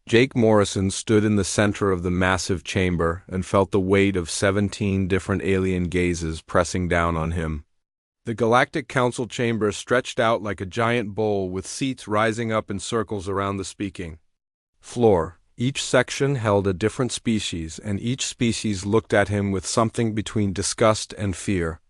Jake Morrison stood in the center of the massive chamber and felt the weight of 17 different alien gazes pressing down on him. The Galactic Council chamber stretched out like a giant bowl with seats rising up in circles around the speaking floor. Each section held a different species, and each species looked at him with something between disgust and fear.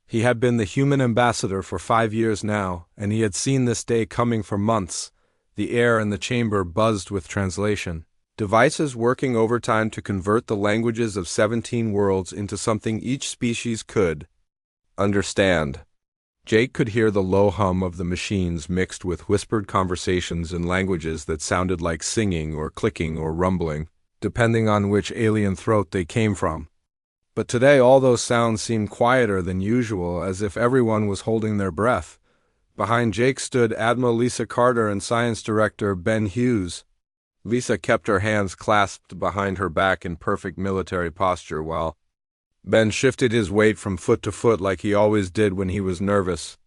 He had been the human ambassador for 5 years now, and he had seen this day coming for months. The air in the chamber buzzed with translation. Devices working overtime to convert the languages of 17 worlds into something each species could understand. Jake could hear the low hum of the machines mixed with whispered conversations in languages that sounded like singing or clicking or rumbling, depending on which alien throat they came from. But today all those sounds seemed quieter than usual, as if everyone was holding their breath. Behind Jake stood Admiral Lisa Carter and Science Director Ben Hughes. Lisa kept her hands clasped behind her back in perfect military posture while Ben shifted his weight from foot to foot like he always did when he was nervous.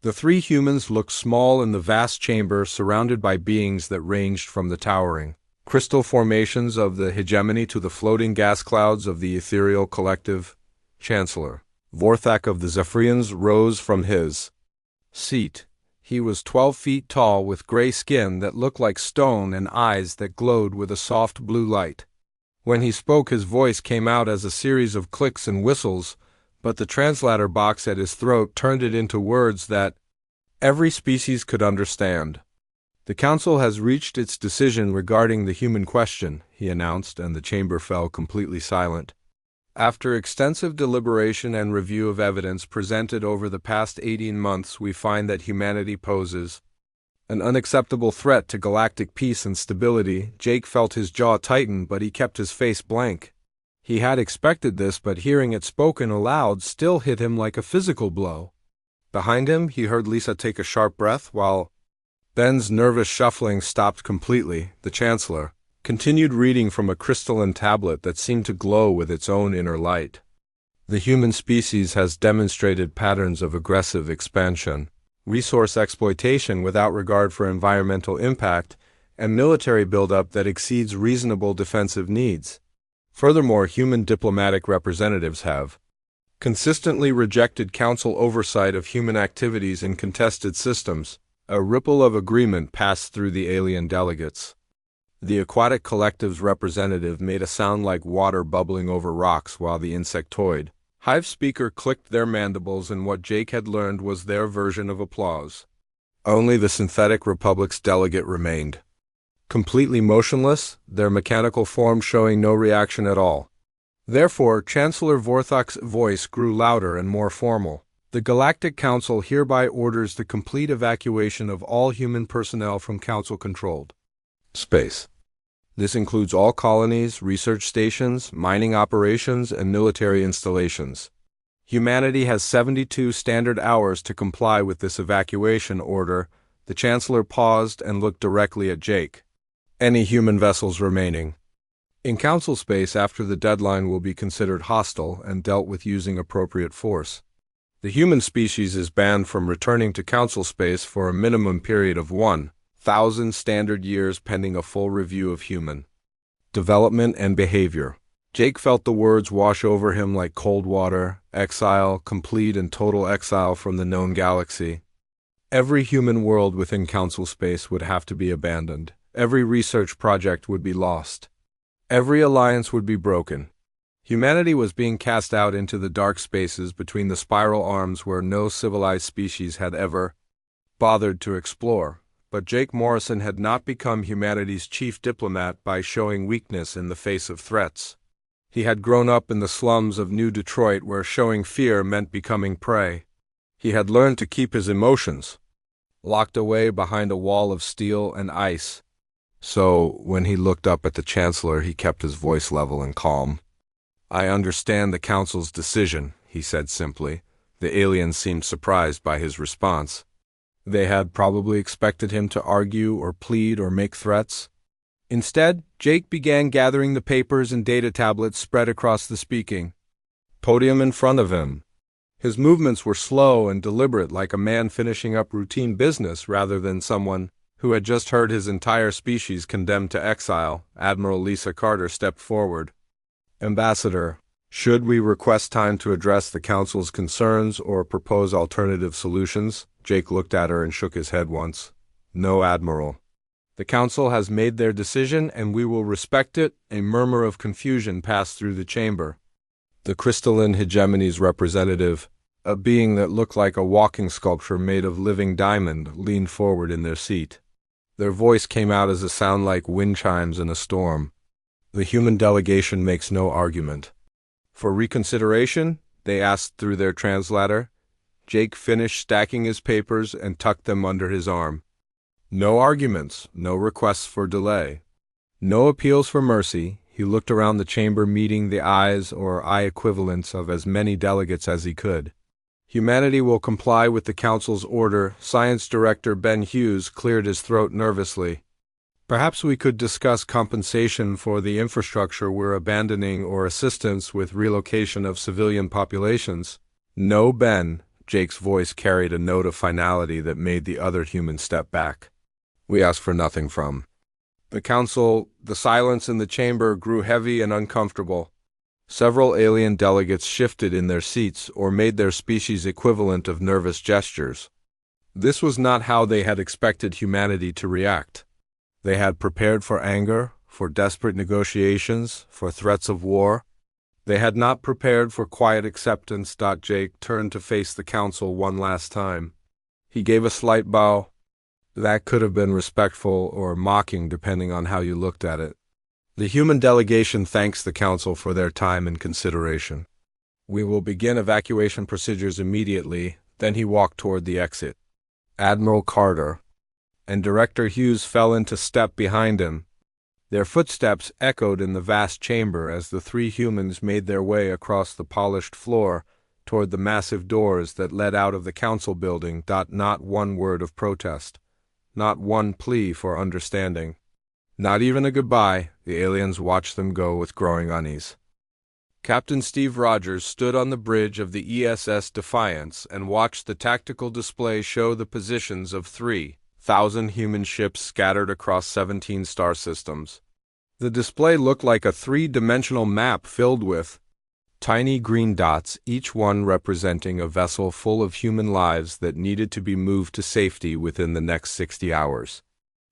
The three humans looked small in the vast chamber, surrounded by beings that ranged from the towering crystal formations of the hegemony to the floating gas clouds of the ethereal collective. Chancellor Vorthak of the Zephyrians rose from his seat. He was 12 feet tall, with gray skin that looked like stone and eyes that glowed with a soft blue light. When he spoke, his voice came out as a series of clicks and whistles, but the translator box at his throat turned it into words that every species could understand. "The Council has reached its decision regarding the human question," he announced, and the chamber fell completely silent. "After extensive deliberation and review of evidence presented over the past 18 months, we find that humanity poses an unacceptable threat to galactic peace and stability." Jake felt his jaw tighten, but he kept his face blank. He had expected this, but hearing it spoken aloud still hit him like a physical blow. Behind him, he heard Lisa take a sharp breath, while Ben's nervous shuffling stopped completely. The Chancellor continued reading from a crystalline tablet that seemed to glow with its own inner light. "The human species has demonstrated patterns of aggressive expansion, resource exploitation without regard for environmental impact, and military buildup that exceeds reasonable defensive needs. Furthermore, human diplomatic representatives have consistently rejected Council oversight of human activities in contested systems." A ripple of agreement passed through the alien delegates. The Aquatic Collective's representative made a sound like water bubbling over rocks, while the insectoid Hive speaker clicked their mandibles in what Jake had learned was their version of applause. Only the Synthetic Republic's delegate remained, completely motionless, their mechanical form showing no reaction at all. Therefore, Chancellor Vorthak's voice grew louder and more formal. "The Galactic Council hereby orders the complete evacuation of all human personnel from Council-controlled space. This includes all colonies, research stations, mining operations, and military installations. Humanity has 72 standard hours to comply with this evacuation order." The Chancellor paused and looked directly at Jake. "Any human vessels remaining in Council space after the deadline will be considered hostile and dealt with using appropriate force. The human species is banned from returning to Council space for a minimum period of 1,000 standard years pending a full review of human development and behavior." Jake felt the words wash over him like cold water. Exile, complete and total exile from the known galaxy. Every human world within Council space would have to be abandoned. Every research project would be lost. Every alliance would be broken. Humanity was being cast out into the dark spaces between the spiral arms where no civilized species had ever bothered to explore. But Jake Morrison had not become humanity's chief diplomat by showing weakness in the face of threats. He had grown up in the slums of New Detroit, where showing fear meant becoming prey. He had learned to keep his emotions locked away behind a wall of steel and ice. So, when he looked up at the Chancellor, he kept his voice level and calm. "I understand the Council's decision," he said simply. The aliens seemed surprised by his response. They had probably expected him to argue or plead or make threats. Instead, Jake began gathering the papers and data tablets spread across the speaking podium in front of him. His movements were slow and deliberate, like a man finishing up routine business rather than someone who had just heard his entire species condemned to exile, Admiral Lisa Carter stepped forward. "Ambassador, should we request time to address the Council's concerns or propose alternative solutions?" Jake looked at her and shook his head once. "No, Admiral. The Council has made their decision and we will respect it." A murmur of confusion passed through the chamber. The crystalline hegemony's representative, a being that looked like a walking sculpture made of living diamond, leaned forward in their seat. Their voice came out as a sound like wind chimes in a storm. "The human delegation makes no argument." "For reconsideration?" they asked through their translator. Jake finished stacking his papers and tucked them under his arm. "No arguments, no requests for delay, no appeals for mercy." He looked around the chamber, meeting the eyes or eye equivalents of as many delegates as he could. "Humanity will comply with the Council's order." Science Director Ben Hughes cleared his throat nervously. "Perhaps we could discuss compensation for the infrastructure we're abandoning or assistance with relocation of civilian populations." "No, Ben." Jake's voice carried a note of finality that made the other human step back. "We ask for nothing from the Council." The silence in the chamber grew heavy and uncomfortable. Several alien delegates shifted in their seats or made their species equivalent of nervous gestures. This was not how they had expected humanity to react. They had prepared for anger, for desperate negotiations, for threats of war. They had not prepared for quiet acceptance. Jake turned to face the Council one last time. He gave a slight bow. That could have been respectful or mocking depending on how you looked at it. "The human delegation thanks the Council for their time and consideration. We will begin evacuation procedures immediately." Then he walked toward the exit. Admiral Carter and Director Hughes fell into step behind him. Their footsteps echoed in the vast chamber as the three humans made their way across the polished floor toward the massive doors that led out of the Council building. Not one word of protest, not one plea for understanding, not even a goodbye. The aliens watched them go with growing unease. Captain Steve Rogers stood on the bridge of the ESS Defiance and watched the tactical display show the positions of 3,000 human ships scattered across 17 star systems. The display looked like a three-dimensional map filled with tiny green dots, each one representing a vessel full of human lives that needed to be moved to safety within the next 60 hours.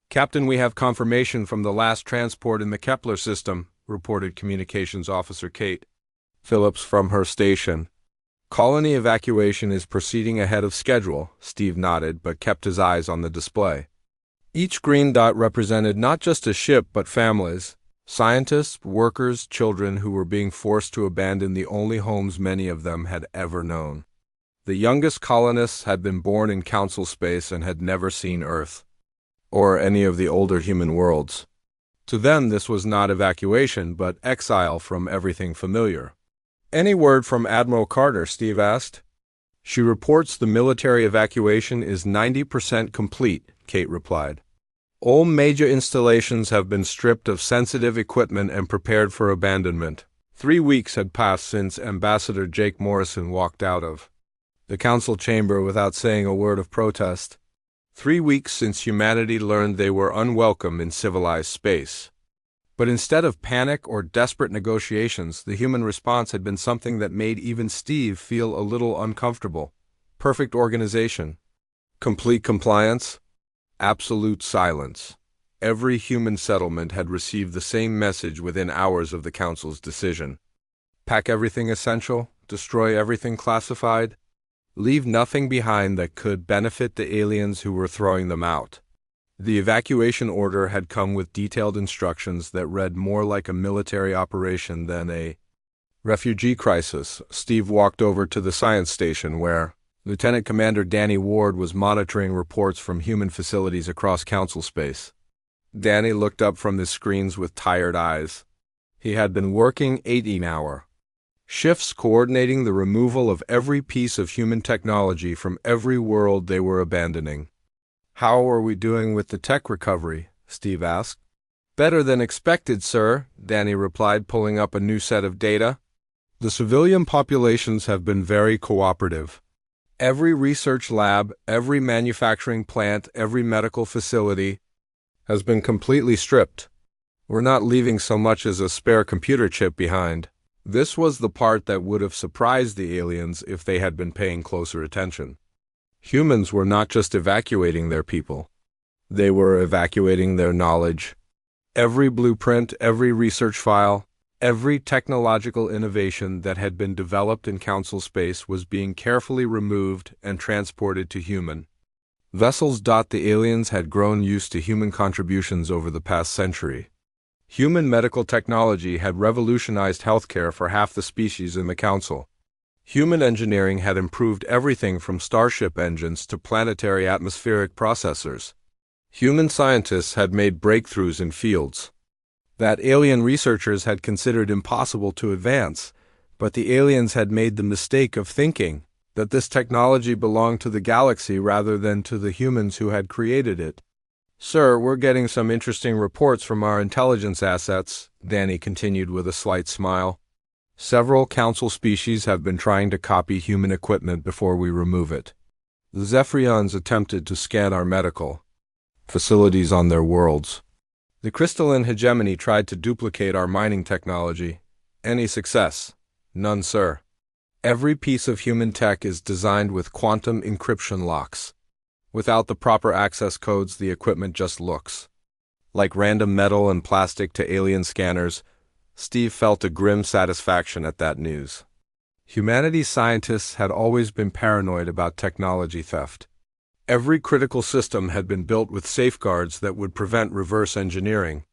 "Captain, we have confirmation from the last transport in the Kepler system," reported Communications Officer Kate Phillips from her station. "Colony evacuation is proceeding ahead of schedule." Steve nodded, but kept his eyes on the display. Each green dot represented not just a ship, but families. Scientists, workers, children who were being forced to abandon the only homes many of them had ever known. The youngest colonists had been born in Council space and had never seen Earth, or any of the older human worlds. To them, this was not evacuation, but exile from everything familiar. "Any word from Admiral Carter?" Steve asked. "She reports the military evacuation is 90% complete," Kate replied. "All major installations have been stripped of sensitive equipment and prepared for abandonment." 3 weeks had passed since Ambassador Jake Morrison walked out of the Council chamber without saying a word of protest. 3 weeks since humanity learned they were unwelcome in civilized space. But instead of panic or desperate negotiations, the human response had been something that made even Steve feel a little uncomfortable. Perfect organization. Complete compliance. Absolute silence. Every human settlement had received the same message within hours of the Council's decision. Pack everything essential, destroy everything classified, leave nothing behind that could benefit the aliens who were throwing them out. The evacuation order had come with detailed instructions that read more like a military operation than a refugee crisis. Steve walked over to the science station where Lieutenant Commander Danny Ward was monitoring reports from human facilities across Council space. Danny looked up from his screens with tired eyes. He had been working 18-hour shifts coordinating the removal of every piece of human technology from every world they were abandoning. "How are we doing with the tech recovery?" Steve asked. "Better than expected, sir," Danny replied, pulling up a new set of data. "The civilian populations have been very cooperative. Every research lab, every manufacturing plant, every medical facility, has been completely stripped. We're not leaving so much as a spare computer chip behind. This was the part that would have surprised the aliens if they had been paying closer attention. Humans were not just evacuating their people. They were evacuating their knowledge. Every blueprint, every research file, every technological innovation that had been developed in Council space was being carefully removed and transported to human vessels. The aliens had grown used to human contributions over the past century. Human medical technology had revolutionized healthcare for half the species in the Council. Human engineering had improved everything from starship engines to planetary atmospheric processors. Human scientists had made breakthroughs in fields that alien researchers had considered impossible to advance, but the aliens had made the mistake of thinking that this technology belonged to the galaxy rather than to the humans who had created it. "Sir, we're getting some interesting reports from our intelligence assets," Danny continued with a slight smile. "Several Council species have been trying to copy human equipment before we remove it. The Zephyrians attempted to scan our medical facilities on their worlds. The crystalline hegemony tried to duplicate our mining technology. Any success? None, sir. Every piece of human tech is designed with quantum encryption locks. Without the proper access codes, the equipment just looks like random metal and plastic to alien scanners." Steve felt a grim satisfaction at that news. Humanity's scientists had always been paranoid about technology theft. Every critical system had been built with safeguards that would prevent reverse engineering.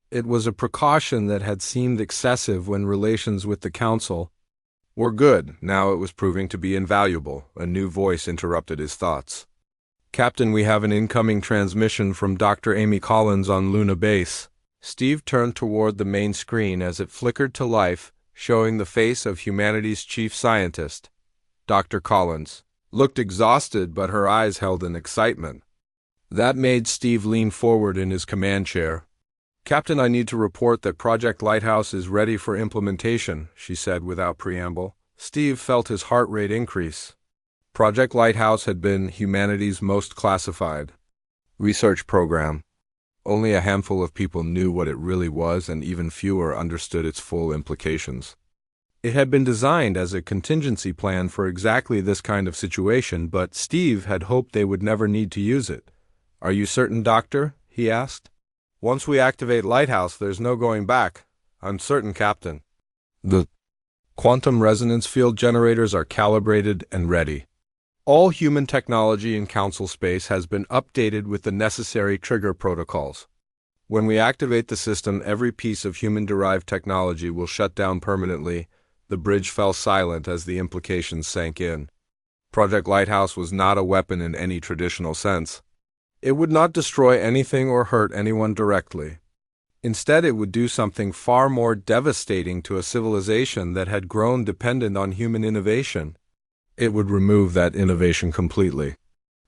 It was a precaution that had seemed excessive when relations with the Council were good. Now it was proving to be invaluable. A new voice interrupted his thoughts. "Captain, we have an incoming transmission from Dr. Amy Collins on Luna Base." Steve turned toward the main screen as it flickered to life, showing the face of humanity's chief scientist. Dr. Collins looked exhausted, but her eyes held an excitement that made Steve lean forward in his command chair. "Captain, I need to report that Project Lighthouse is ready for implementation," she said without preamble. Steve felt his heart rate increase. Project Lighthouse had been humanity's most classified research program. Only a handful of people knew what it really was, and even fewer understood its full implications. It had been designed as a contingency plan for exactly this kind of situation, but Steve had hoped they would never need to use it. "Are you certain, Doctor?" he asked. "Once we activate Lighthouse, there's no going back." "I'm certain, Captain. The quantum resonance field generators are calibrated and ready. All human technology in Council space has been updated with the necessary trigger protocols. When we activate the system, every piece of human-derived technology will shut down permanently." The bridge fell silent as the implications sank in. Project Lighthouse was not a weapon in any traditional sense. It would not destroy anything or hurt anyone directly. Instead, it would do something far more devastating to a civilization that had grown dependent on human innovation. It would remove that innovation completely.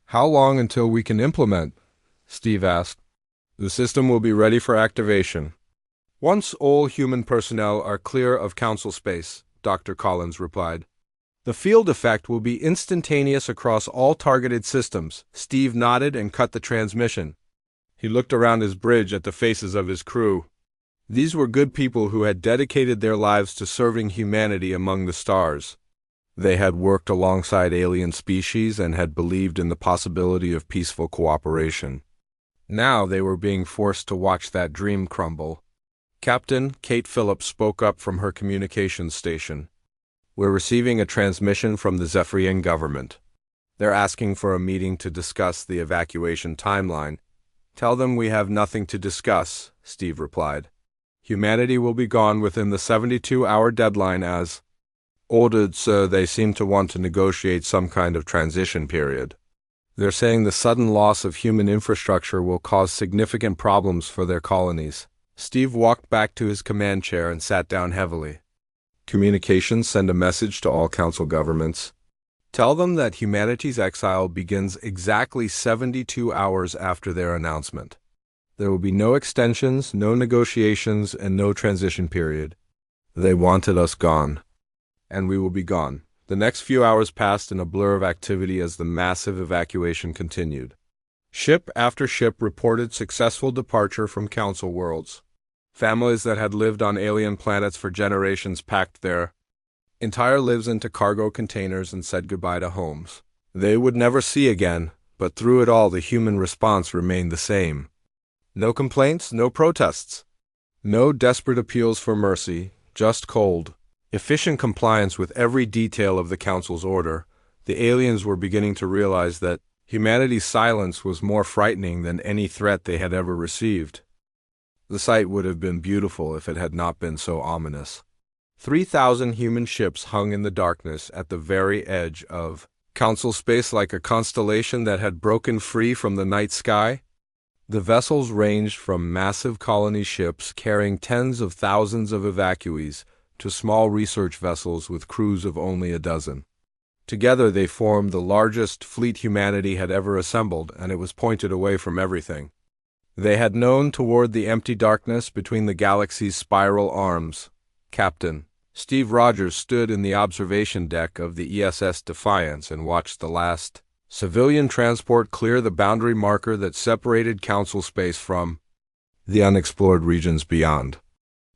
"How long until we can implement?" Steve asked. "The system will be ready for activation once all human personnel are clear of Council space," Dr. Collins replied. "The field effect will be instantaneous across all targeted systems." Steve nodded and cut the transmission. He looked around his bridge at the faces of his crew. These were good people who had dedicated their lives to serving humanity among the stars. They had worked alongside alien species and had believed in the possibility of peaceful cooperation. Now they were being forced to watch that dream crumble. "Captain," Kate Phillips spoke up from her communications station. "We're receiving a transmission from the Zephyrian government. They're asking for a meeting to discuss the evacuation timeline." "Tell them we have nothing to discuss," Steve replied. "Humanity will be gone within the 72-hour deadline as ordered, sir. They seem to want to negotiate some kind of transition period. They're saying the sudden loss of human infrastructure will cause significant problems for their colonies." Steve walked back to his command chair and sat down heavily. "Communications send a message to all Council governments. Tell them that humanity's exile begins exactly 72 hours after their announcement. There will be no extensions, no negotiations, and no transition period. They wanted us gone, and we will be gone." The next few hours passed in a blur of activity as the massive evacuation continued. Ship after ship reported successful departure from Council worlds. Families that had lived on alien planets for generations packed their entire lives into cargo containers and said goodbye to homes they would never see again, but through it all the human response remained the same. No complaints, no protests. No desperate appeals for mercy, just cold, efficient compliance with every detail of the Council's order. The aliens were beginning to realize that humanity's silence was more frightening than any threat they had ever received. The sight would have been beautiful if it had not been so ominous. 3,000 human ships hung in the darkness at the very edge of Council space like a constellation that had broken free from the night sky. The vessels ranged from massive colony ships carrying tens of thousands of evacuees to small research vessels with crews of only a dozen. Together they formed the largest fleet humanity had ever assembled, and it was pointed away from everything they had known toward the empty darkness between the galaxy's spiral arms. Captain Steve Rogers stood in the observation deck of the ESS Defiance and watched the last civilian transport clear the boundary marker that separated Council space from the unexplored regions beyond.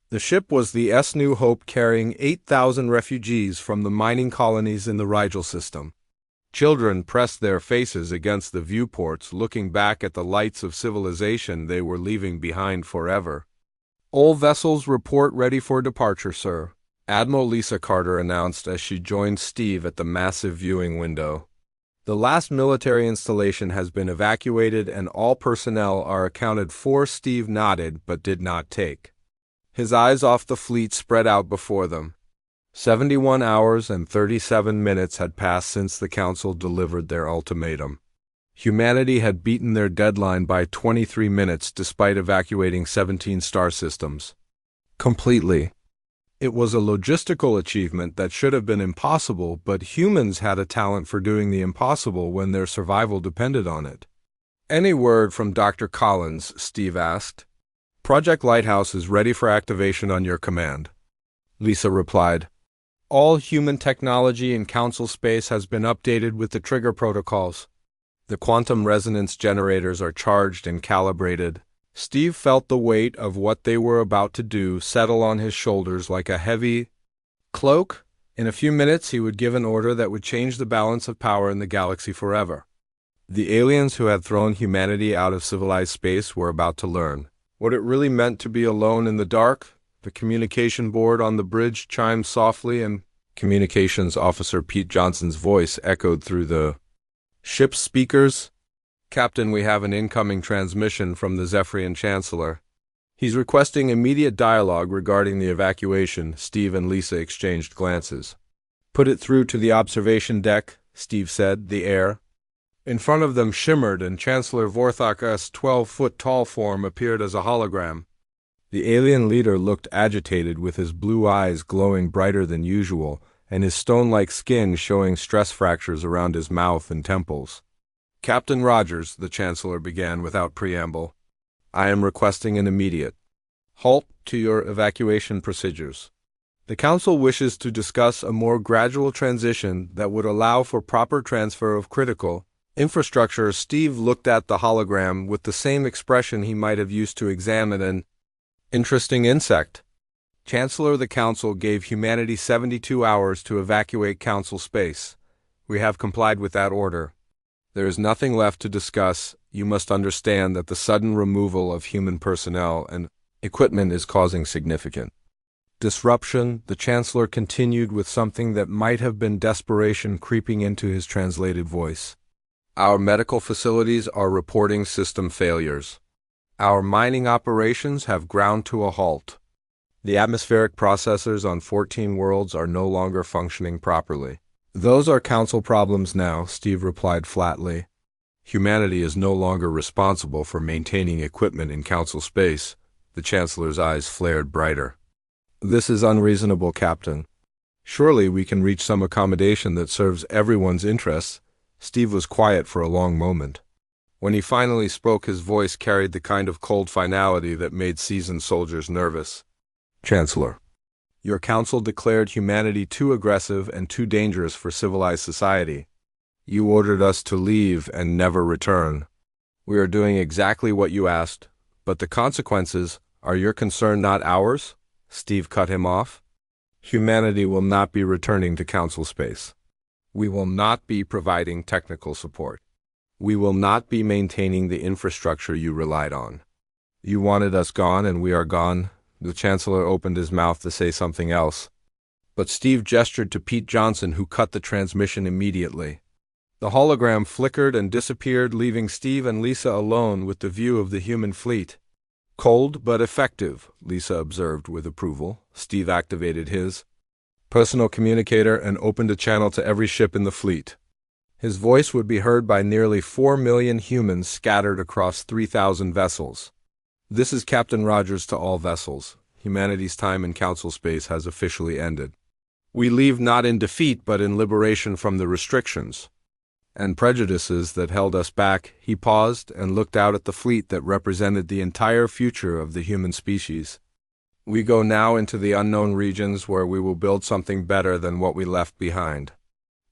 The ship was the New Hope, carrying 8,000 refugees from the mining colonies in the Rigel system. Children pressed their faces against the viewports, looking back at the lights of civilization they were leaving behind forever. "All vessels report ready for departure, sir," Admiral Lisa Carter announced as she joined Steve at the massive viewing window. "The last military installation has been evacuated and all personnel are accounted for." Steve nodded but did not take his eyes off the fleet spread out before them. 71 hours and 37 minutes had passed since the Council delivered their ultimatum. Humanity had beaten their deadline by 23 minutes despite evacuating 17 star systems completely. It was a logistical achievement that should have been impossible, but humans had a talent for doing the impossible when their survival depended on it. "Any word from Dr. Collins?" Steve asked. "Project Lighthouse is ready for activation on your command," Lisa replied. "All human technology in Council space has been updated with the trigger protocols. The quantum resonance generators are charged and calibrated." Steve felt the weight of what they were about to do settle on his shoulders like a heavy cloak. In a few minutes he would give an order that would change the balance of power in the galaxy forever. The aliens who had thrown humanity out of civilized space were about to learn what it really meant to be alone in the dark. The communication board on the bridge chimed softly, and Communications Officer Pete Johnson's voice echoed through the ship's speakers. "Captain, we have an incoming transmission from the Zephyrian Chancellor. He's requesting immediate dialogue regarding the evacuation." Steve and Lisa exchanged glances. "Put it through to the observation deck," Steve said. The air in front of them shimmered, and Chancellor Vorthok's 12-foot-tall form appeared as a hologram. The alien leader looked agitated, with his blue eyes glowing brighter than usual, and his stone-like skin showing stress fractures around his mouth and temples. "Captain Rogers," the Chancellor began without preamble, "I am requesting an immediate halt to your evacuation procedures. The Council wishes to discuss a more gradual transition that would allow for proper transfer of critical infrastructure." Steve looked at the hologram with the same expression he might have used to examine an interesting insect. "Chancellor, the Council gave humanity 72 hours to evacuate Council space. We have complied with that order. There is nothing left to discuss. You must understand that the sudden removal of human personnel and equipment is causing significant disruption." The Chancellor continued with something that might have been desperation creeping into his translated voice. "Our medical facilities are reporting system failures. Our mining operations have ground to a halt. The atmospheric processors on 14 worlds are no longer functioning properly." "Those are Council problems now," Steve replied flatly. "Humanity is no longer responsible for maintaining equipment in Council space." The Chancellor's eyes flared brighter. "This is unreasonable, Captain. Surely we can reach some accommodation that serves everyone's interests." Steve was quiet for a long moment. When he finally spoke, his voice carried the kind of cold finality that made seasoned soldiers nervous. "Chancellor, your Council declared humanity too aggressive and too dangerous for civilized society. You ordered us to leave and never return. We are doing exactly what you asked, but the consequences are your concern, not ours? Steve cut him off. Humanity will not be returning to Council space. We will not be providing technical support. We will not be maintaining the infrastructure you relied on. You wanted us gone, and we are gone. The Chancellor opened his mouth to say something else, but Steve gestured to Pete Johnson, who cut the transmission immediately. The hologram flickered and disappeared, leaving Steve and Lisa alone with the view of the human fleet. Cold but effective, Lisa observed with approval. Steve activated his personal communicator and opened a channel to every ship in the fleet. His voice would be heard by nearly 4 million humans scattered across 3,000 vessels. This is Captain Rogers to all vessels. Humanity's time in Council space has officially ended. We leave not in defeat but in liberation from the restrictions and prejudices that held us back. He paused and looked out at the fleet that represented the entire future of the human species. We go now into the unknown regions where we will build something better than what we left behind.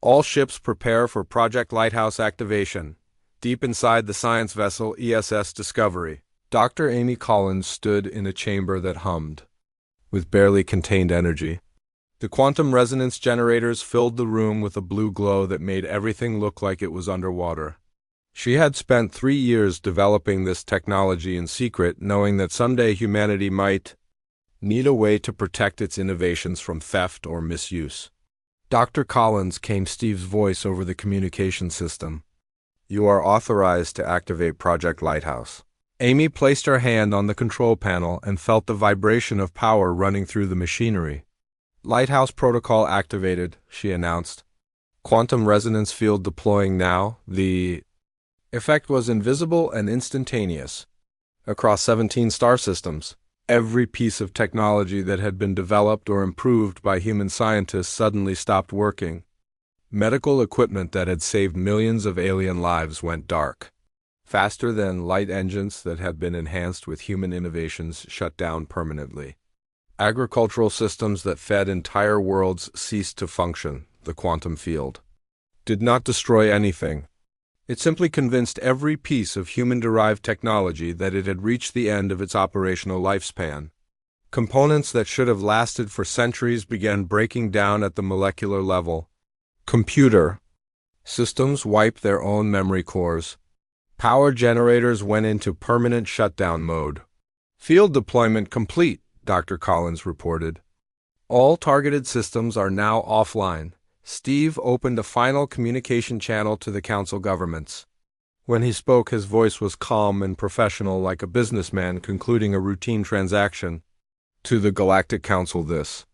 All ships prepare for Project Lighthouse activation. Deep inside the science vessel ESS Discovery, Dr. Amy Collins stood in a chamber that hummed with barely contained energy. The quantum resonance generators filled the room with a blue glow that made everything look like it was underwater. She had spent 3 years developing this technology in secret, knowing that someday humanity might need a way to protect its innovations from theft or misuse. Dr. Collins, came Steve's voice over the communication system. You are authorized to activate Project Lighthouse. Amy placed her hand on the control panel and felt the vibration of power running through the machinery. Lighthouse protocol activated, she announced. Quantum resonance field deploying now. The effect was invisible and instantaneous. Across 17 star systems, every piece of technology that had been developed or improved by human scientists suddenly stopped working. Medical equipment that had saved millions of alien lives went dark. Faster than light engines that had been enhanced with human innovations shut down permanently. Agricultural systems that fed entire worlds ceased to function. The quantum field did not destroy anything. It simply convinced every piece of human-derived technology that it had reached the end of its operational lifespan. Components that should have lasted for centuries began breaking down at the molecular level. Computer systems wiped their own memory cores. Power generators went into permanent shutdown mode. Field deployment complete, Dr. Collins reported. All targeted systems are now offline. Steve opened a final communication channel to the Council governments. When he spoke, his voice was calm and professional, like a businessman concluding a routine transaction. To the Galactic Council, this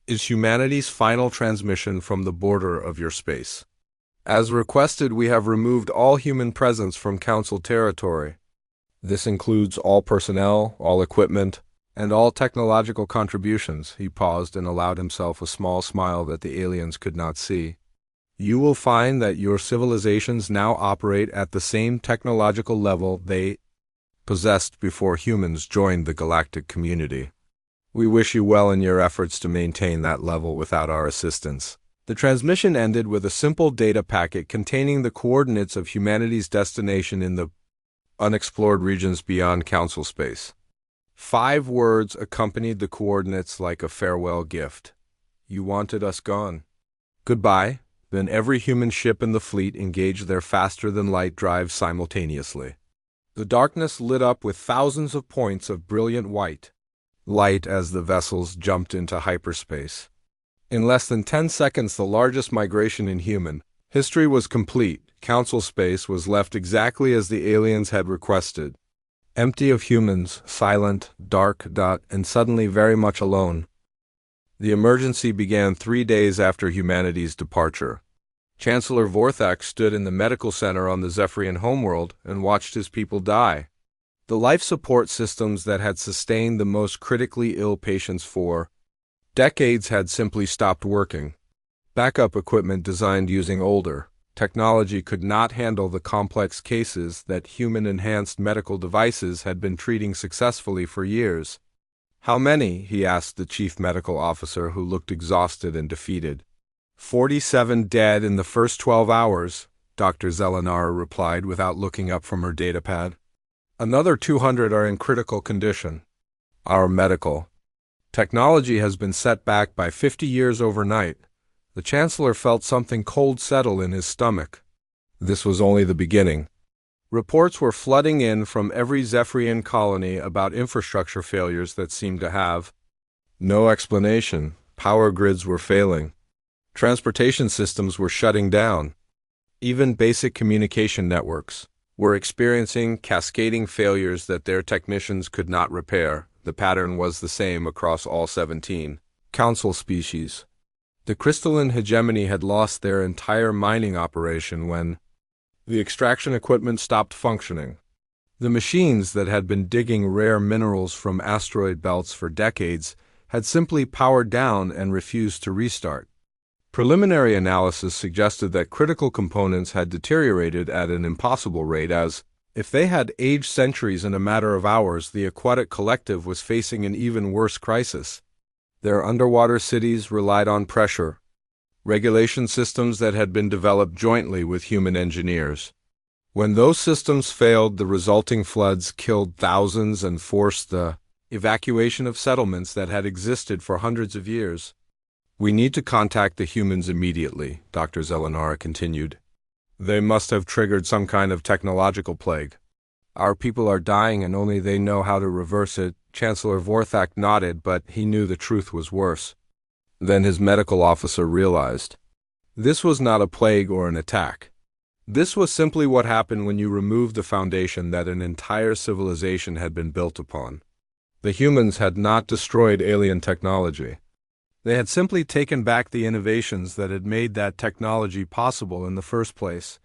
is humanity's final transmission from the border of your space. As requested, we have removed all human presence from Council territory. This includes all personnel, all equipment, and all technological contributions. He paused and allowed himself a small smile that the aliens could not see. You will find that your civilizations now operate at the same technological level they possessed before humans joined the galactic community. We wish you well in your efforts to maintain that level without our assistance. The transmission ended with a simple data packet containing the coordinates of humanity's destination in the unexplored regions beyond Council space. 5 words accompanied the coordinates like a farewell gift. You wanted us gone. Goodbye. Then every human ship in the fleet engaged their faster-than-light drive simultaneously. The darkness lit up with thousands of points of brilliant white light as the vessels jumped into hyperspace. In less than 10 seconds, the largest migration in human history was complete. Council space was left exactly as the aliens had requested. Empty of humans, silent, dark, and suddenly very much alone. The emergency began 3 days after humanity's departure. Chancellor Vorthak stood in the medical center on the Zephyrian homeworld and watched his people die. The life support systems that had sustained the most critically ill patients for decades had simply stopped working. Backup equipment designed using older technology could not handle the complex cases that human-enhanced medical devices had been treating successfully for years. How many? He asked the chief medical officer, who looked exhausted and defeated. 47 dead in the first 12 hours, Dr. Zelenara replied without looking up from her datapad. Another 200 are in critical condition. Our medical technology has been set back by 50 years overnight. The Chancellor felt something cold settle in his stomach. This was only the beginning. Reports were flooding in from every Zephyrian colony about infrastructure failures that seemed to have no explanation. Power grids were failing. Transportation systems were shutting down. Even basic communication networks were experiencing cascading failures that their technicians could not repair. The pattern was the same across all 17 council species. The crystalline hegemony had lost their entire mining operation when the extraction equipment stopped functioning. The machines that had been digging rare minerals from asteroid belts for decades had simply powered down and refused to restart. Preliminary analysis suggested that critical components had deteriorated at an impossible rate as, if they had aged centuries in a matter of hours, the aquatic collective was facing an even worse crisis. Their underwater cities relied on pressure, regulation systems that had been developed jointly with human engineers. When those systems failed, the resulting floods killed thousands and forced the evacuation of settlements that had existed for hundreds of years. We need to contact the humans immediately, Dr. Zelenara continued. They must have triggered some kind of technological plague. Our people are dying and only they know how to reverse it. Chancellor Vorthak nodded, but he knew the truth was worse. Then his medical officer realized. This was not a plague or an attack. This was simply what happened when you removed the foundation that an entire civilization had been built upon. The humans had not destroyed alien technology. They had simply taken back the innovations that had made that technology possible in the first place.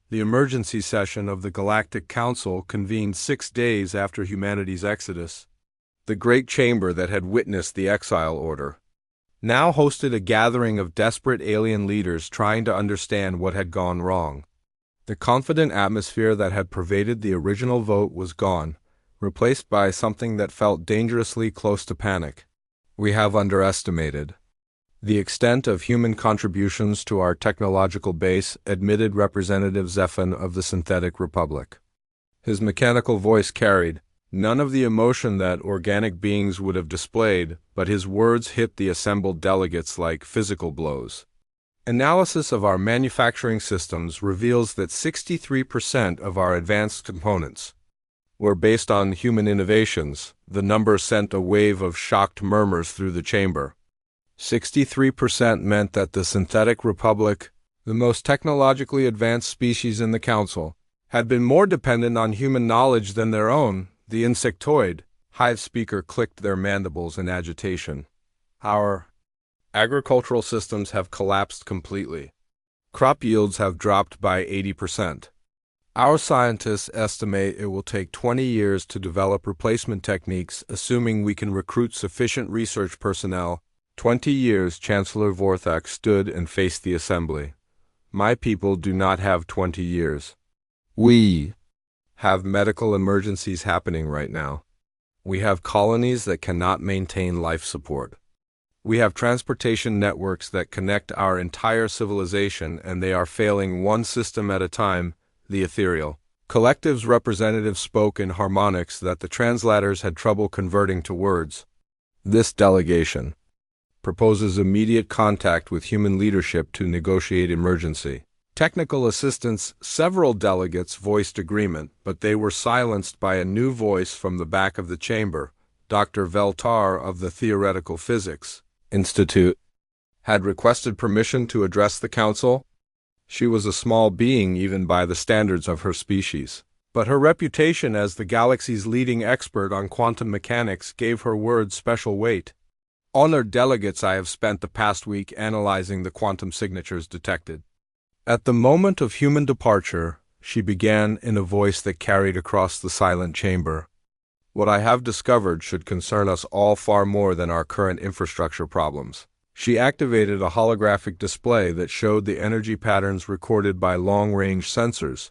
The emergency session of the Galactic Council convened 6 days after humanity's exodus. The Great Chamber that had witnessed the exile order now hosted a gathering of desperate alien leaders trying to understand what had gone wrong. The confident atmosphere that had pervaded the original vote was gone, replaced by something that felt dangerously close to panic. We have underestimated the extent of human contributions to our technological base, admitted Representative Zephan of the Synthetic Republic. His mechanical voice carried none of the emotion that organic beings would have displayed, but his words hit the assembled delegates like physical blows. Analysis of our manufacturing systems reveals that 63% of our advanced components were based on human innovations. The number sent a wave of shocked murmurs through the chamber. 63% meant that the Synthetic Republic, the most technologically advanced species in the Council, had been more dependent on human knowledge than their own. The insectoid hive speaker clicked their mandibles in agitation. Our agricultural systems have collapsed completely. Crop yields have dropped by 80%. Our scientists estimate it will take 20 years to develop replacement techniques, assuming we can recruit sufficient research personnel. 20 years, Chancellor Vorthak stood and faced the assembly. My people do not have 20 years. We have medical emergencies happening right now. We have colonies that cannot maintain life support. We have transportation networks that connect our entire civilization, and they are failing one system at a time. The ethereal collective's representative spoke in harmonics that the translators had trouble converting to words. This delegation proposes immediate contact with human leadership to negotiate emergency technical assistance. Several delegates voiced agreement, but they were silenced by a new voice from the back of the chamber. Dr. Veltar of the Theoretical Physics Institute had requested permission to address the council. She was a small being even by the standards of her species, but her reputation as the galaxy's leading expert on quantum mechanics gave her words special weight. Honored delegates, I have spent the past week analyzing the quantum signatures detected. At the moment of human departure, she began in a voice that carried across the silent chamber. What I have discovered should concern us all far more than our current infrastructure problems. She activated a holographic display that showed the energy patterns recorded by long-range sensors.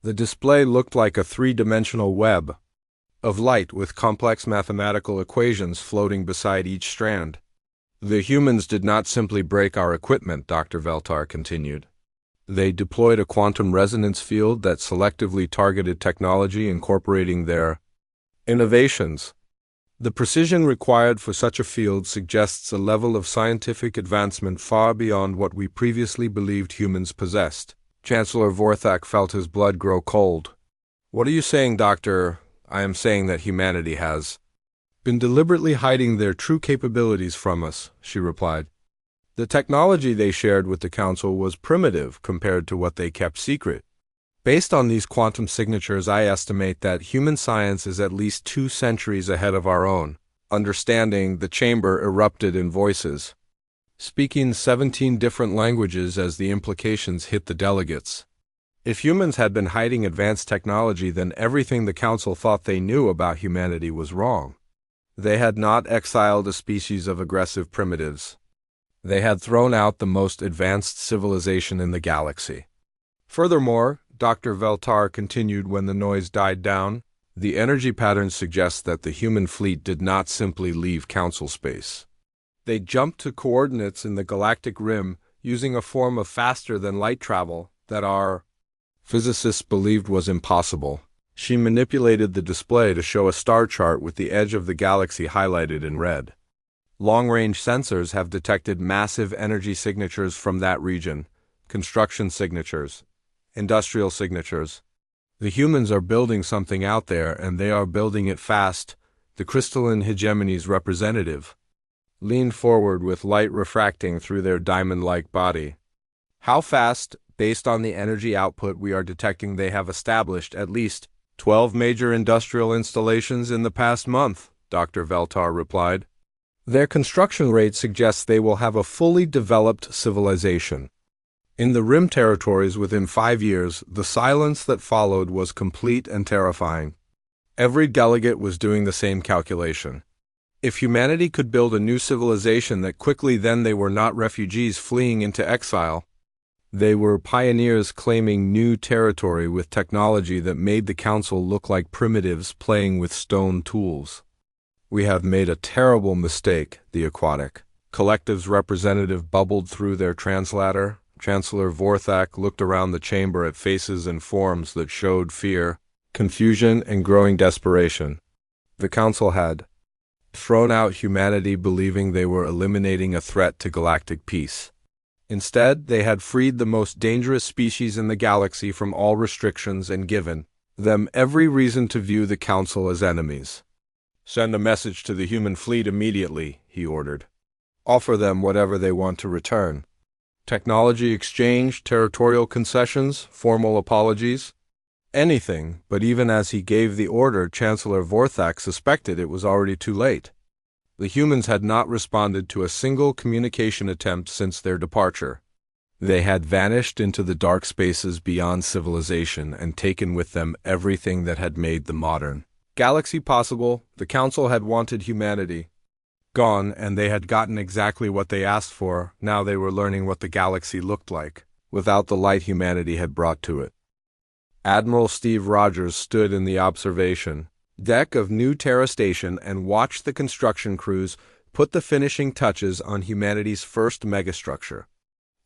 The display looked like a three-dimensional web of light with complex mathematical equations floating beside each strand. The humans did not simply break our equipment, Dr. Veltar continued. They deployed a quantum resonance field that selectively targeted technology incorporating their innovations. The precision required for such a field suggests a level of scientific advancement far beyond what we previously believed humans possessed. Chancellor Vorthak felt his blood grow cold. "What are you saying, Doctor?" "I am saying that humanity has been deliberately hiding their true capabilities from us," she replied. "The technology they shared with the Council was primitive compared to what they kept secret. Based on these quantum signatures, I estimate that human science is at least 2 centuries ahead of our own." Understanding, the chamber erupted in voices, speaking 17 different languages as the implications hit the delegates. If humans had been hiding advanced technology, then everything the Council thought they knew about humanity was wrong. They had not exiled a species of aggressive primitives. They had thrown out the most advanced civilization in the galaxy. Furthermore, Dr. Veltar continued when the noise died down, the energy patterns suggest that the human fleet did not simply leave Council space. They jumped to coordinates in the galactic rim using a form of faster-than-light travel that our physicists believed was impossible. She manipulated the display to show a star chart with the edge of the galaxy highlighted in red. Long-range sensors have detected massive energy signatures from that region, construction signatures, industrial signatures. The humans are building something out there, and they are building it fast. The crystalline hegemony's representative leaned forward with light refracting through their diamond-like body. "How fast?" "Based on the energy output we are detecting, they have established at least 12 major industrial installations in the past month," Dr. Veltar replied. "Their construction rate suggests they will have a fully developed civilization in the Rim territories within 5 years." The silence that followed was complete and terrifying. Every delegate was doing the same calculation. If humanity could build a new civilization that quickly, then they were not refugees fleeing into exile. They were pioneers claiming new territory with technology that made the Council look like primitives playing with stone tools. "We have made a terrible mistake," the Aquatic Collective's representative bubbled through their translator. Chancellor Vorthak looked around the chamber at faces and forms that showed fear, confusion, and growing desperation. The Council had thrown out humanity believing they were eliminating a threat to galactic peace. Instead, they had freed the most dangerous species in the galaxy from all restrictions and given them every reason to view the Council as enemies. "Send a message to the human fleet immediately," he ordered. "Offer them whatever they want to return. Technology exchange, territorial concessions, formal apologies. Anything." But even as he gave the order, Chancellor Vorthak suspected it was already too late. The humans had not responded to a single communication attempt since their departure. They had vanished into the dark spaces beyond civilization and taken with them everything that had made the modern galaxy possible. The Council had wanted humanity gone, and they had gotten exactly what they asked for. Now they were learning what the galaxy looked like, without the light humanity had brought to it. Admiral Steve Rogers stood in the observation deck of New Terra Station and watched the construction crews put the finishing touches on humanity's first megastructure.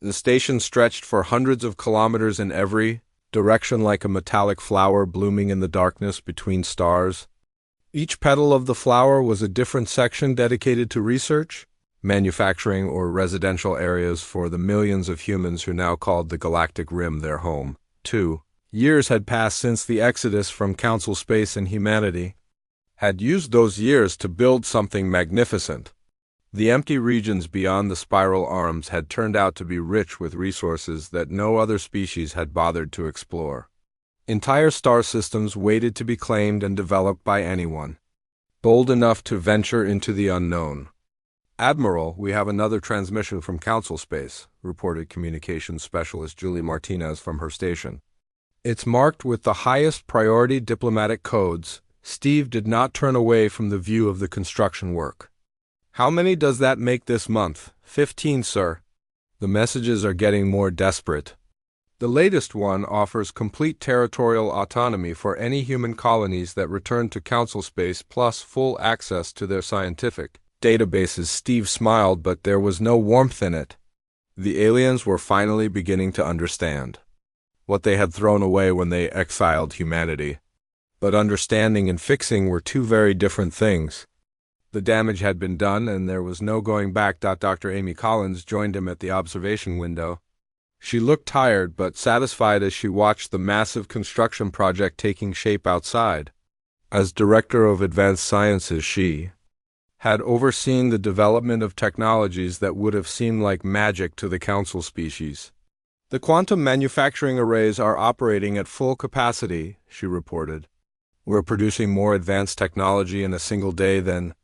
The station stretched for hundreds of kilometers in every direction like a metallic flower blooming in the darkness between stars. Each petal of the flower was a different section dedicated to research, manufacturing, or residential areas for the millions of humans who now called the Galactic Rim their home. 2 years had passed since the exodus from Council space, and humanity had used those years to build something magnificent. The empty regions beyond the spiral arms had turned out to be rich with resources that no other species had bothered to explore. Entire star systems waited to be claimed and developed by anyone bold enough to venture into the unknown. "Admiral, we have another transmission from Council space," reported communications specialist Julie Martinez from her station. "It's marked with the highest priority diplomatic codes." Steve did not turn away from the view of the construction work. "How many does that make this month?" 15, sir." The messages are getting more desperate. "The latest one offers complete territorial autonomy for any human colonies that return to Council space, plus full access to their scientific databases." Steve smiled, but there was no warmth in it. The aliens were finally beginning to understand what they had thrown away when they exiled humanity. But understanding and fixing were two very different things. The damage had been done, and there was no going back. Dr. Amy Collins joined him at the observation window. She looked tired but satisfied as she watched the massive construction project taking shape outside. As Director of Advanced Sciences, she had overseen the development of technologies that would have seemed like magic to the Council species. The quantum manufacturing arrays are operating at full capacity, she reported. We're producing more advanced technology in a single day than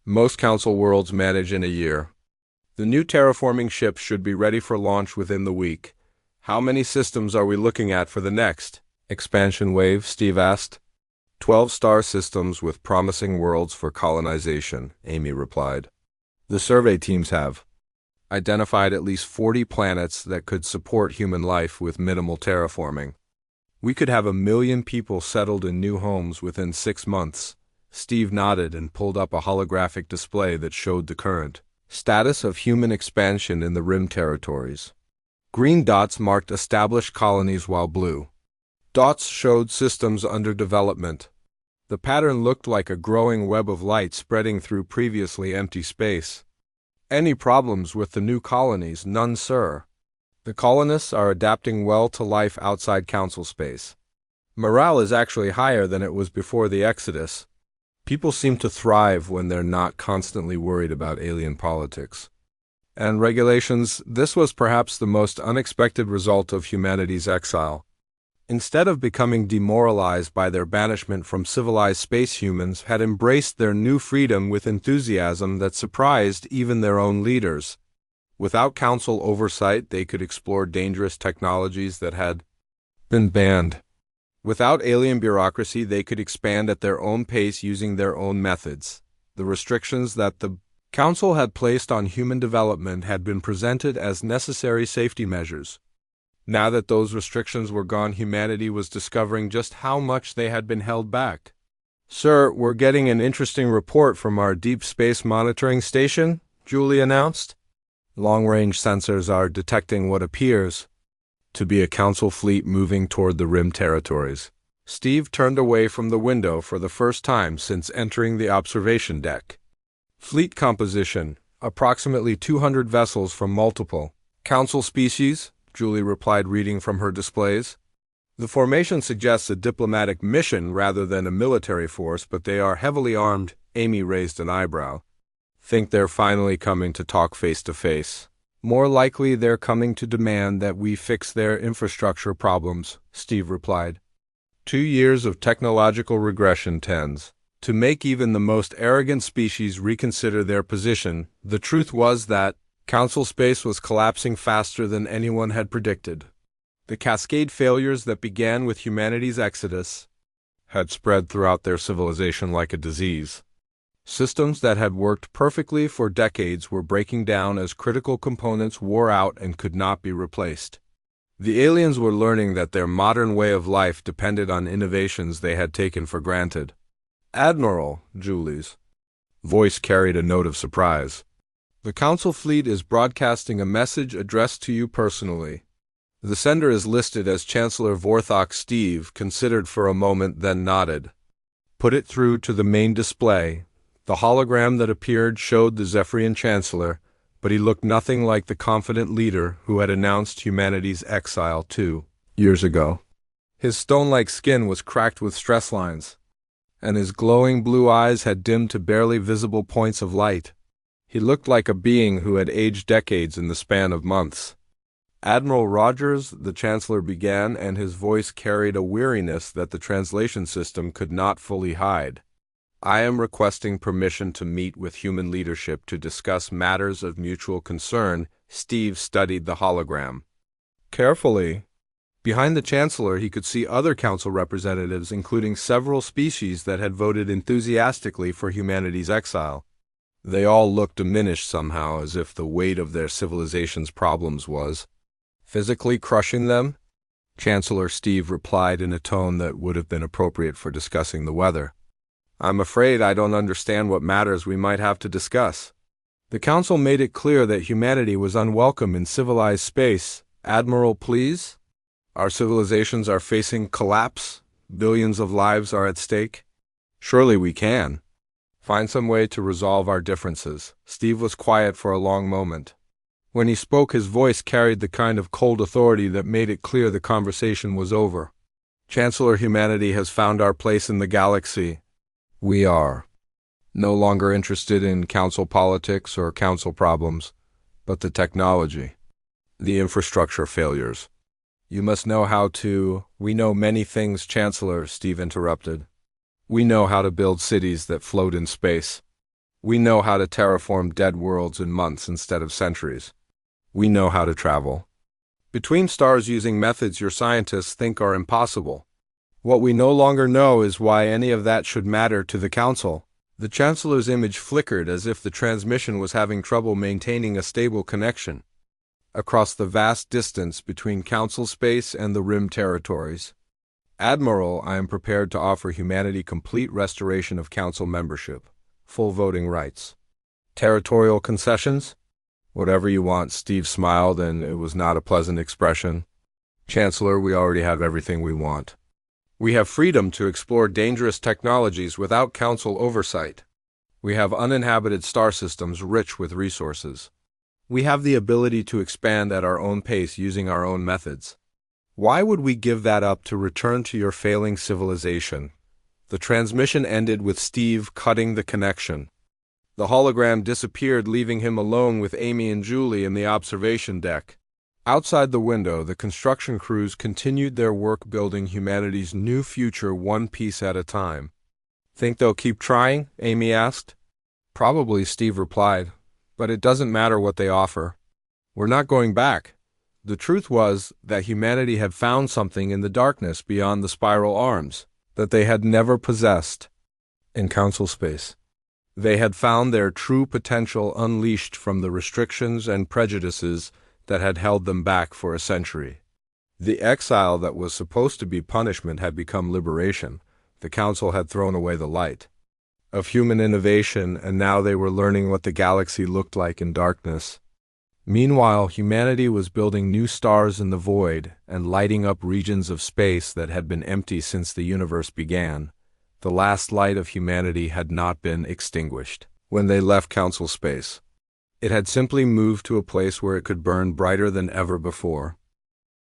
most Council worlds manage in a year. The new terraforming ships should be ready for launch within the week. How many systems are we looking at for the next expansion wave? Steve asked. 12 star systems with promising worlds for colonization, Amy replied. The survey teams have identified at least 40 planets that could support human life with minimal terraforming. We could have 1 million people settled in new homes within 6 months. Steve nodded and pulled up a holographic display that showed the current status of human expansion in the Rim territories. Green dots marked established colonies while blue dots showed systems under development. The pattern looked like a growing web of light spreading through previously empty space. Any problems with the new colonies? None, sir. The colonists are adapting well to life outside Council space. Morale is actually higher than it was before the Exodus. People seem to thrive when they're not constantly worried about alien politics and regulations. This was perhaps the most unexpected result of humanity's exile. Instead of becoming demoralized by their banishment from civilized space, humans had embraced their new freedom with enthusiasm that surprised even their own leaders. Without Council oversight, they could explore dangerous technologies that had been banned. Without alien bureaucracy, they could expand at their own pace using their own methods. The restrictions that the Council had placed on human development had been presented as necessary safety measures. Now that those restrictions were gone, humanity was discovering just how much they had been held back. Sir, we're getting an interesting report from our deep space monitoring station, Julie announced. Long-range sensors are detecting what appears to be a Council fleet moving toward the Rim territories. Steve turned away from the window for the first time since entering the observation deck. Fleet composition: approximately 200 vessels from multiple Council species, Julie replied, reading from her displays. The formation suggests a diplomatic mission rather than a military force, but they are heavily armed. Amy raised an eyebrow. Think they're finally coming to talk face to face. More likely they're coming to demand that we fix their infrastructure problems, Steve replied. 2 years of technological regression tends to make even the most arrogant species reconsider their position. The truth was that Council space was collapsing faster than anyone had predicted. The cascade failures that began with humanity's exodus had spread throughout their civilization like a disease. Systems that had worked perfectly for decades were breaking down as critical components wore out and could not be replaced. The aliens were learning that their modern way of life depended on innovations they had taken for granted. Admiral, Julie's voice carried a note of surprise. The Council fleet is broadcasting a message addressed to you personally. The sender is listed as Chancellor Vorthok. Steve considered for a moment, then nodded. Put it through to the main display. The hologram that appeared showed the Zephyrian Chancellor, but he looked nothing like the confident leader who had announced humanity's exile 2 years ago. His stone-like skin was cracked with stress lines, and his glowing blue eyes had dimmed to barely visible points of light. He looked like a being who had aged decades in the span of months. Admiral Rogers, the Chancellor began, and his voice carried a weariness that the translation system could not fully hide. I am requesting permission to meet with human leadership to discuss matters of mutual concern. Steve studied the hologram carefully. Behind the Chancellor, he could see other Council representatives, including several species that had voted enthusiastically for humanity's exile. They all looked diminished somehow, as if the weight of their civilization's problems was physically crushing them. Chancellor Steve replied in a tone that would have been appropriate for discussing the weather. I'm afraid I don't understand what matters we might have to discuss. The Council made it clear that humanity was unwelcome in civilized space. Admiral, please? Our civilizations are facing collapse. Billions of lives are at stake. Surely we can find some way to resolve our differences. Steve was quiet for a long moment. When he spoke, his voice carried the kind of cold authority that made it clear the conversation was over. Chancellor, humanity has found our place in the galaxy. We are no longer interested in council politics or council problems, but the technology, the infrastructure failures. You must know how to— We know many things, Chancellor, Steve interrupted. We know how to build cities that float in space. We know how to terraform dead worlds in months instead of centuries. We know how to travel between stars using methods your scientists think are impossible. What we no longer know is why any of that should matter to the Council. The Chancellor's image flickered as if the transmission was having trouble maintaining a stable connection across the vast distance between Council space and the Rim territories. Admiral, I am prepared to offer humanity complete restoration of Council membership, full voting rights. Territorial concessions? Whatever you want, Steve smiled, and it was not a pleasant expression. Chancellor, we already have everything we want. We have freedom to explore dangerous technologies without Council oversight. We have uninhabited star systems rich with resources. We have the ability to expand at our own pace using our own methods. Why would we give that up to return to your failing civilization? The transmission ended with Steve cutting the connection. The hologram disappeared, leaving him alone with Amy and Julie in the observation deck. Outside the window, the construction crews continued their work building humanity's new future one piece at a time. Think they'll keep trying? Amy asked. Probably, Steve replied, but it doesn't matter what they offer. We're not going back. The truth was that humanity had found something in the darkness beyond the spiral arms that they had never possessed in Council space. They had found their true potential unleashed from the restrictions and prejudices that had held them back for a century. The exile that was supposed to be punishment had become liberation. The Council had thrown away the light of human innovation, and now they were learning what the galaxy looked like in darkness. Meanwhile, humanity was building new stars in the void and lighting up regions of space that had been empty since the universe began. The last light of humanity had not been extinguished when they left Council space. It had simply moved to a place where it could burn brighter than ever before.